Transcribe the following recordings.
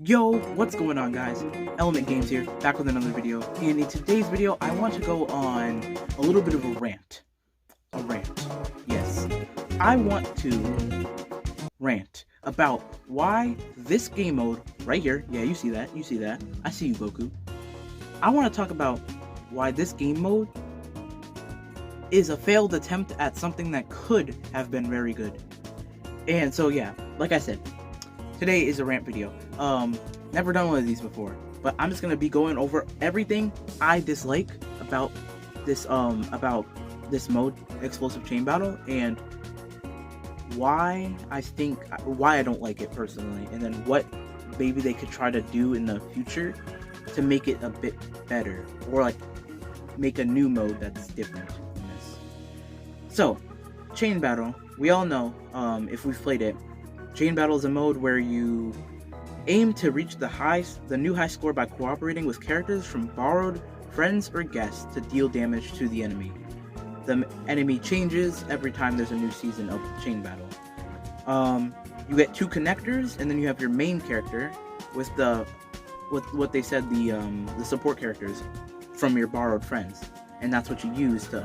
Yo, what's going on, guys? Element Games here, back with another video. And in today's video, I want to go on a little bit of a rant. Yes. I want to rant about why this game mode right here, yeah, you see that, I see you, Goku. I want to talk about why this game mode is a failed attempt at something that could have been very good. And so, yeah, like I said, today is a rant video. Never done one of these before, but I'm just gonna be going over everything I dislike about this mode, Explosive Chain Battle, and why I don't like it personally, and then what maybe they could try to do in the future to make it a bit better, or like make a new mode that's different from this. So, Chain Battle, we all know, if we've played it, Chain Battle is a mode where you aim to reach the new high score by cooperating with characters from borrowed friends or guests to deal damage to the enemy. The enemy changes every time there's a new season of Chain Battle. You get 2 connectors, and then you have your main character with what they said the support characters from your borrowed friends, and that's what you use to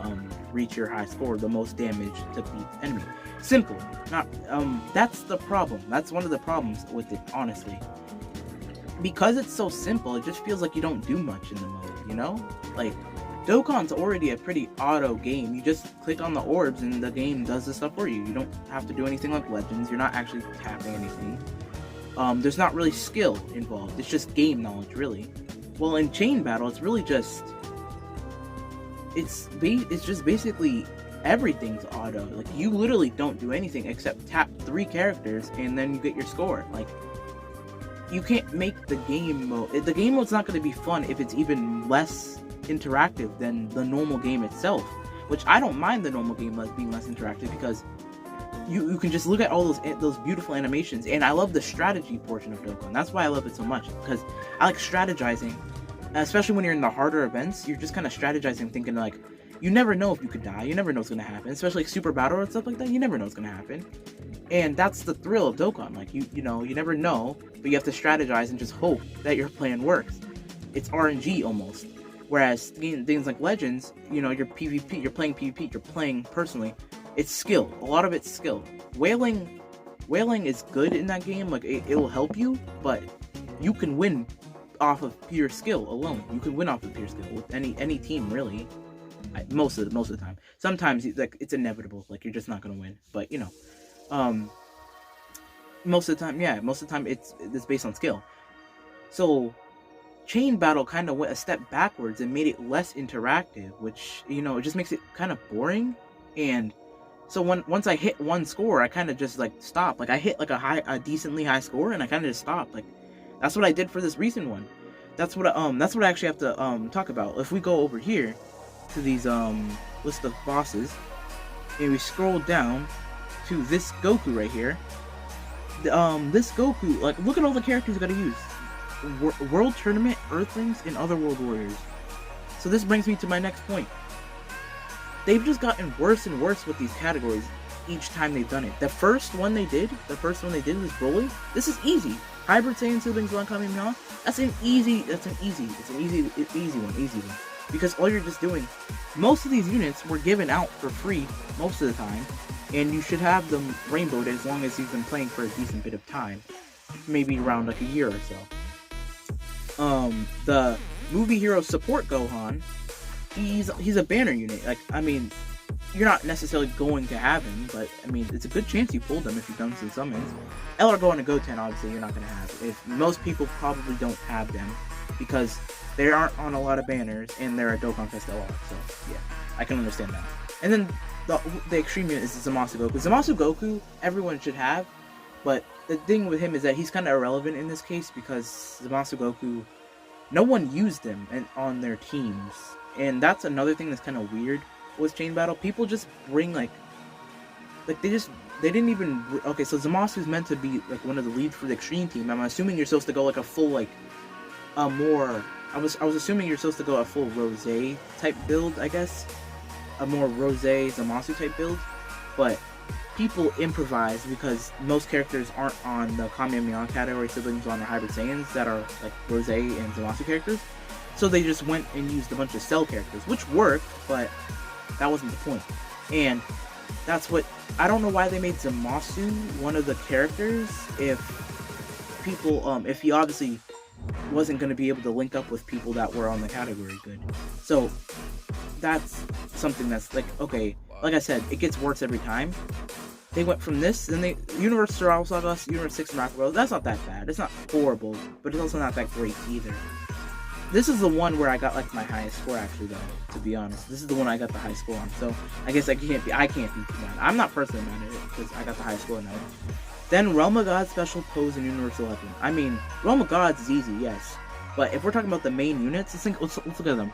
reach your high score, the most damage to beat the enemy. Simple. Not that's the problem. That's one of the problems with it, honestly. Because it's so simple, it just feels like you don't do much in the mode, you know? Like, Dokkan's already a pretty auto game. You just click on the orbs and the game does the stuff for you. You don't have to do anything like Legends. You're not actually tapping anything. There's not really skill involved. It's just game knowledge, really. Well, in Chain Battle, it's really just it's just basically everything's auto. Like, you literally don't do anything except tap 3 characters and then you get your score. Like, you can't make the game mode. The game mode's not going to be fun if it's even less interactive than the normal game itself. Which I don't mind the normal game being less interactive, because you can just look at all those beautiful animations, and I love the strategy portion of Dokkan. That's why I love it so much, because I like strategizing. Especially when you're in the harder events, you're just kind of strategizing, thinking like, you never know if you could die, you never know what's going to happen, especially like Super Battle and stuff like that, you never know what's going to happen. And that's the thrill of Dokkan, like, you know, you never know, but you have to strategize and just hope that your plan works. It's RNG almost. Whereas things like Legends, you know, you're PvP, you're playing PvP, you're playing personally, it's skill, a lot of it's skill. Wailing is good in that game, like, it will help you, but you can win off of pure skill alone. You can win off of pure skill with any team, really. Most of the time. Sometimes like it's inevitable, like you're just not gonna win. But you know, most of the time it's based on skill. So Chain Battle kind of went a step backwards and made it less interactive, which, you know, it just makes it kind of boring. And so once I hit one score, I kind of just like stopped. Like, I hit like a decently high score, and I kind of just stopped. Like, that's what I did for this recent one. That's what I actually have to talk about. If we go over here to these list of bosses, and we scroll down to this Goku right here. This Goku, like, look at all the characters you gotta use. World Tournament, Earthlings, and Other World Warriors. So this brings me to my next point. They've just gotten worse and worse with these categories each time they've done it. The first one they did was Broly. This is easy. Hybrid Saiyan Siblings One coming off. It's an easy one. Because all you're just doing, most of these units were given out for free most of the time, and you should have them rainbowed as long as you've been playing for a decent bit of time, maybe around like a year or so. The Movie Hero Support Gohan, he's a banner unit. Like, I mean, you're not necessarily going to have him, but I mean, it's a good chance you pulled him if you've done some summons. LR Gohan and Goten, obviously, you're not going to have. If most people probably don't have them, because they aren't on a lot of banners, and they're a Dokkan Fest LR, so yeah, I can understand that. And then the extreme unit is Zamasu Goku. Zamasu Goku, everyone should have, but the thing with him is that he's kind of irrelevant in this case, because Zamasu Goku, no one used him on their teams, and that's another thing that's kind of weird with Chain Battle. People just bring they didn't even, okay, so Zamasu's meant to be like one of the leads for the extreme team. I'm assuming you're supposed to go like a full like I was assuming you're supposed to go a full Rose type build, I guess. A more Rose Zamasu type build. But people improvise because most characters aren't on the Kamehameha category siblings on the Hybrid Saiyans that are like Rose and Zamasu characters. So they just went and used a bunch of Cell characters, which worked, but that wasn't the point. And that's what, I don't know why they made Zamasu one of the characters if people, if he obviously wasn't going to be able to link up with people that were on the category good. So that's something that's like, okay, like I said, it gets worse every time. They went from this, then they, Universe Survival Saga, Universe 6 Miracle Bros, that's not that bad. It's not horrible, but it's also not that great either. This is the one where I got like my highest score actually though, to be honest. This is the one I got the high score on, so I guess I can't be too mad. I'm not personally mad at it, because I got the high score now. Then Realm of Gods Special Pose in Universe 11. I mean, Realm of Gods is easy, yes. But if we're talking about the main units, let's look at them.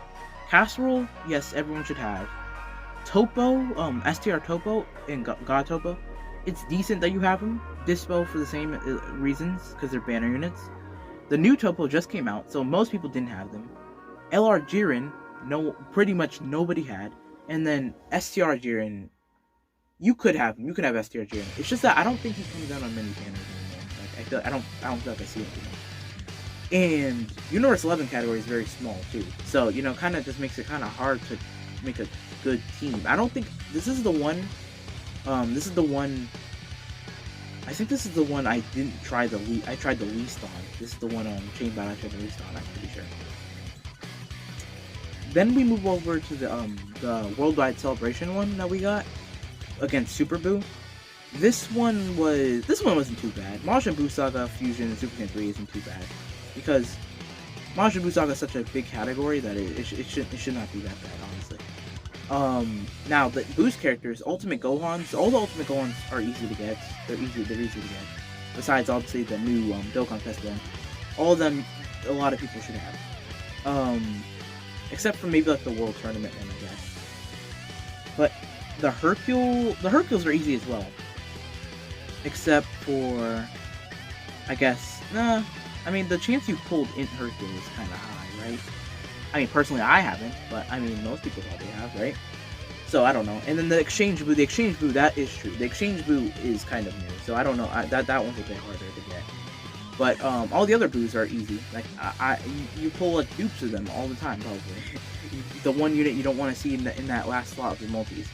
Casserole, yes, everyone should have. Topo, STR Topo and God Topo, it's decent that you have them. Dispo for the same reasons, because they're banner units. The new Topo just came out, so most people didn't have them. LR Jiren, pretty much nobody had. And then STR Jiren, you could have him. You could have STR Jiren. It's just that I don't think he comes out on many banners anymore. Like I don't feel like I see it anymore. And Universe 11 category is very small too, so you know, kind of just makes it kind of hard to make a good team. I don't think this is the one. This is the one. I think this is the one I didn't try the least. I tried the least on. This is the one Chain Battle I tried the least on. I'm pretty sure. Then we move over to the Worldwide Celebration one that we got against Super Boo. This one wasn't too bad. Majin Buu Saga Fusion and Super Saiyan 3 isn't too bad because Majin Buu Saga is such a big category that it should not be that bad, honestly. Now the Boo's characters, Ultimate Gohans, all the Ultimate Gohans are easy to get. They're easy to get. Besides, obviously, the new Dokkan Festival, all of them, a lot of people should have. Except for maybe like the World Tournament one, I guess. But the Hercules are easy as well. Except for, I guess, I mean, the chance you pulled in Hercules is kind of high, right? I mean, personally, I haven't, but I mean, most people probably have, right? So, I don't know. And then the Exchange Boo, that is true. The Exchange Boo is kind of new, so I don't know. That one's a bit harder to get. But, all the other Boos are easy. Like, you pull, like, dupes of them all the time, probably. The one unit you don't want to see in that last slot of the multis.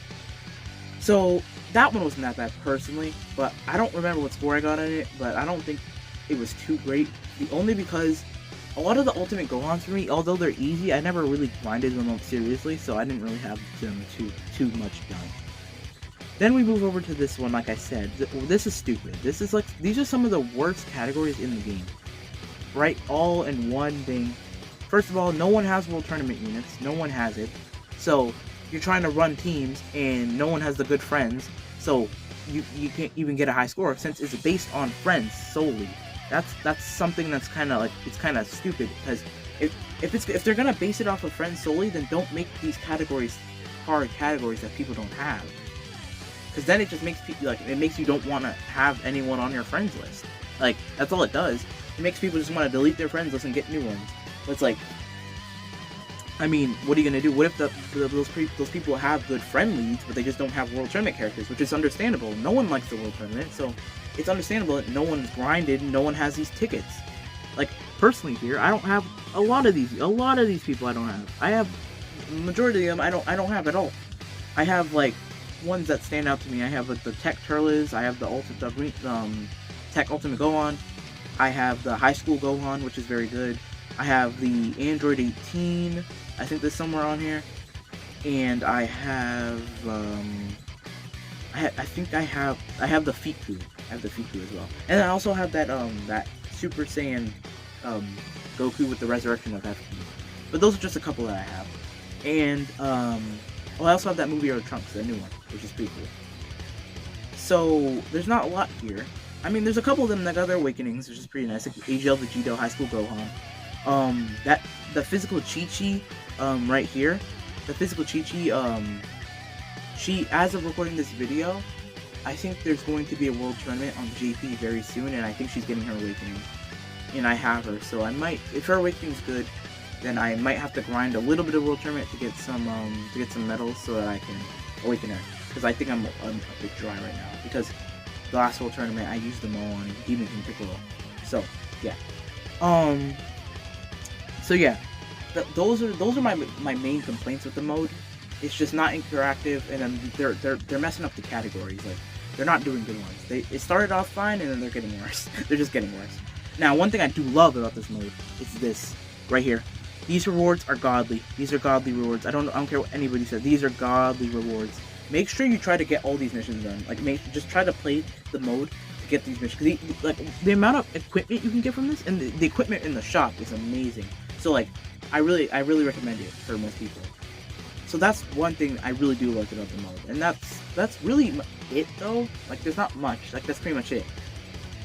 So, that one wasn't that bad, personally, but I don't remember what score I got on it, but I don't think it was too great. Only because a lot of the Ultimate Gohans for me, although they're easy, I never really grinded them up seriously, so I didn't really have them too much done. Then we move over to this one, like I said. This is stupid. This is like, these are some of the worst categories in the game. Right? All in one thing. First of all, no one has World Tournament units. No one has it. So, you're trying to run teams, and no one has the good friends, so you can't even get a high score, since it's based on friends solely. That's something that's kind of like, it's kind of stupid, because if they're gonna base it off of friends solely, then don't make these categories hard categories that people don't have, because then it just makes people, like, it makes you don't want to have anyone on your friends list. Like, that's all it does. It makes people just want to delete their friends list and get new ones. But it's like, I mean, what are you gonna do? What if those people have good friend leads, but they just don't have World Tournament characters, which is understandable. No one likes the World Tournament, so it's understandable that no one's grinded, no one has these tickets. Like, personally here, I don't have a lot of these people I don't have. I have, the majority of them I don't have at all. I have, like, ones that stand out to me. I have, like, the Tech Turles, I have the Tech Ultimate Gohan, I have the High School Gohan, which is very good. I have the Android 18, I think there's somewhere on here, and I have, I think I have the Fiku. I have the Fiku as well, and I also have that Super Saiyan Goku with the Resurrection of FP. But those are just a couple that I have, and I also have that movie or Trunks, the new one, which is pretty cool. So there's not a lot here. I mean, there's a couple of them that got their awakenings, which is pretty nice, like AGL Vegito, High School Gohan. The physical Chi-Chi, right here, the physical Chi-Chi, she, as of recording this video, I think there's going to be a World Tournament on JP very soon, and I think she's getting her awakening, and I have her, so I might, if her awakening's good, then I might have to grind a little bit of World Tournament to get some medals so that I can awaken her. because I think I'm a bit dry right now, because the last World Tournament I used them all on Demon King Piccolo. So yeah. So yeah, those are my main complaints with the mode. It's just not interactive, and then they're messing up the categories. Like, they're not doing good ones. It started off fine, and then they're getting worse. They're just getting worse. Now, one thing I do love about this mode is this right here. These rewards are godly. These are godly rewards. I don't care what anybody says. These are godly rewards. Make sure you try to get all these missions done. Like, just try to play the mode to get these missions. Because like, the amount of equipment you can get from this, and the equipment in the shop is amazing. So like, I really recommend it for most people. So that's one thing I really do like about the mode, and that's really it though. Like, there's not much. Like, that's pretty much it.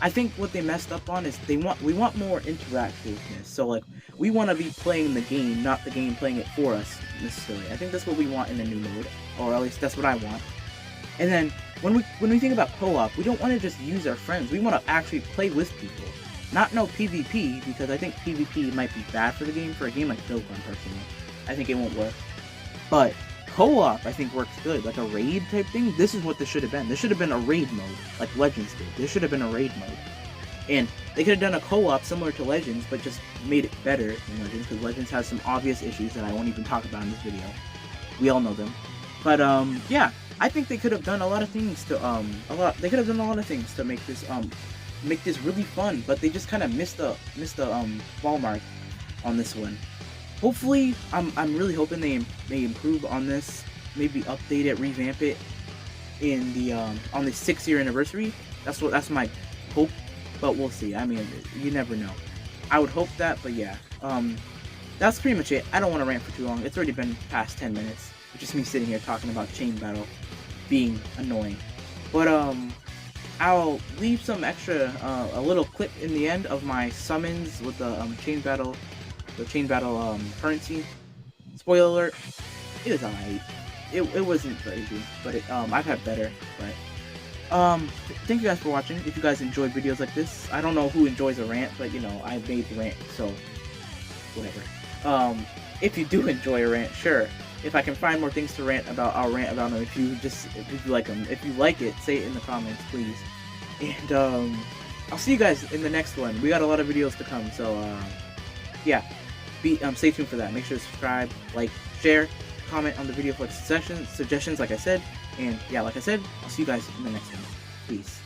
I think what they messed up on is we want more interactiveness. So like, we want to be playing the game, not the game playing it for us necessarily. I think that's what we want in a new mode, or at least that's what I want. And then when we think about co-op, we don't want to just use our friends. We want to actually play with people, not no PvP, because I think PvP might be bad for the game, for a game like Dokkan personally. I think it won't work. But co-op, I think, works good. Like a raid type thing. This is what this should have been. This should have been a raid mode, like Legends did. This should have been a raid mode. And they could have done a co-op similar to Legends, but just made it better than Legends, because Legends has some obvious issues that I won't even talk about in this video. We all know them. But yeah, I think they could have done a lot of things to They could have done a lot of things to make this really fun. But they just kind of missed the ball mark on this one. Hopefully, I'm really hoping they improve on this, maybe update it, revamp it in the on the 6-year anniversary. That's my hope, but we'll see. I mean, you never know. I would hope that, but yeah. That's pretty much it. I don't want to rant for too long. It's already been past 10 minutes. It's just me sitting here talking about Chain Battle being annoying. But I'll leave some extra a little clip in the end of my summons with the Chain Battle. The Chain Battle currency. Spoiler alert, it was alright. It wasn't crazy, but I've had better. But thank you guys for watching. If you guys enjoy videos like this, I don't know who enjoys a rant, but you know, I made the rant, so whatever. If you do enjoy a rant, sure. If I can find more things to rant about, I'll rant about them. If you like them, if you like it, say it in the comments, please. And I'll see you guys in the next one. We got a lot of videos to come, so yeah. Stay tuned for that. Make sure to subscribe, like, share, comment on the video for suggestions, like I said. And yeah, like I said, I'll see you guys in the next one. Peace.